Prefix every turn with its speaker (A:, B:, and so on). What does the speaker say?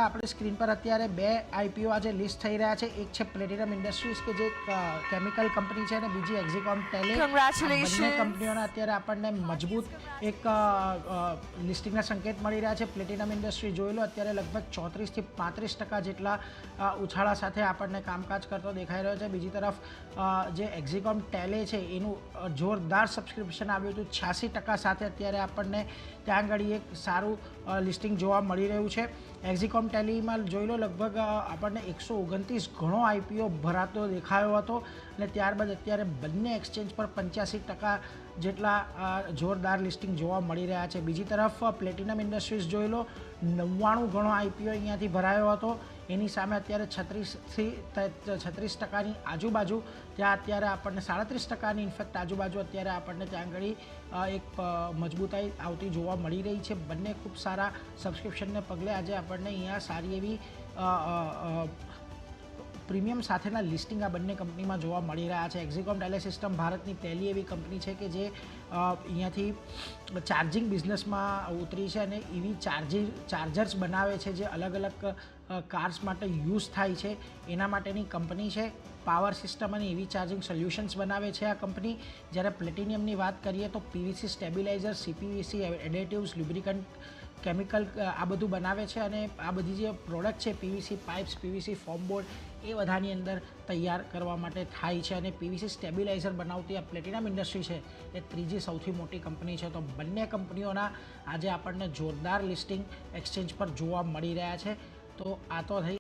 A: આપણી સ્ક્રીન પર અત્યારે બે આઈપીઓ આજે લિસ્ટ થઈ રહ્યા છે. એક છે પ્લેટિનમ ઇન્ડસ્ટ્રીઝ કે જે કેમિકલ કંપની છે અને બીજી એક્ઝિકોમ ટેલે. બંને કંપનીઓના અત્યારે આપણને મજબૂત એક લિસ્ટિંગના સંકેત મળી રહ્યા છે. પ્લેટિનમ ઇન્ડસ્ટ્રી જોઈ લો અત્યારે લગભગ 34 થી 35% જેટલા ઉછાળા સાથે આપણને કામકાજ કરતો દેખાઈ રહ્યો છે. બીજી તરફ જે એક્ઝિકોમ ટેલે છે એનું જોરદાર સબસ્ક્રિપ્શન આવ્યું હતું 86% સાથે અત્યારે આપણને ત્યાં આગળ એક સારું લિસ્ટિંગ જોવા મળી રહ્યું છે. એક્ઝિકોમ ટેલીમાં જોઈ લો લગભગ આપણને 129 ઘણો આઈપીઓ ભરાતો દેખાયો હતો અને ત્યારબાદ અત્યારે બંને એક્સચેન્જ પર 85% જેટલા જોરદાર લિસ્ટિંગ જોવા મળી રહ્યા છે. બીજી તરફ પ્લેટિનમ ઇન્ડસ્ટ્રીઝ જોઈ લો 99 ઘણો આઈપીઓ અહીંયાથી ભરાયો હતો. એની સામે અત્યારે 36% આજુબાજુ ત્યાં અત્યારે આપણને 37% ઇનફેક્ટ આજુબાજુ અત્યારે આપણને ત્યાં આગળ એક મજબૂતાઈ આવતી જોવા મળી રહી છે. બંને ખૂબ સારા સબસ્ક્રિપ્શનને પગલે આજે આપણને અહીંયા સારી એવી પ્રીમિયમ સાથેના લિસ્ટિંગ આ બંને કંપનીમાં જોવા મળી રહ્યા છે. એક્ઝિકોમ ટેલે સિસ્ટમ ભારતની પહેલી એવી કંપની છે કે જે અહીંયાથી ચાર્જિંગ બિઝનેસમાં ઉતરી છે અને EV ચાર્જર્સ બનાવે છે જે અલગ અલગ કાર્સ માટે યુઝ થાય છે એના માટેની કંપની છે. પાવર સિસ્ટમ અને EV ચાર્જિંગ સોલ્યુશન્સ બનાવે છે આ કંપની. જ્યારે પ્લેટિનિયમની વાત કરીએ તો PVC સ્ટેબિલાઇઝર, CPVC એડેટિવ્સ, લ્યુબ્રિકન્ટ, કેમિકલ આ બધું બનાવે છે અને આ બધી જે પ્રોડક્ટ છે PVC pipes, PVC foam board એ બધાની અંદર તૈયાર કરવા માટે થાય છે. અને PVC સ્ટેબિલાઇઝર બનાવતી આ પ્લેટિનમ ઇન્ડસ્ટ્રી છે એ ત્રીજી સૌથી મોટી કંપની છે. તો બંને કંપનીઓના આજે આપણને જોરદાર લિસ્ટિંગ એક્સચેન્જ પર જોવા મળી રહ્યા છે. તો આ તો થઈ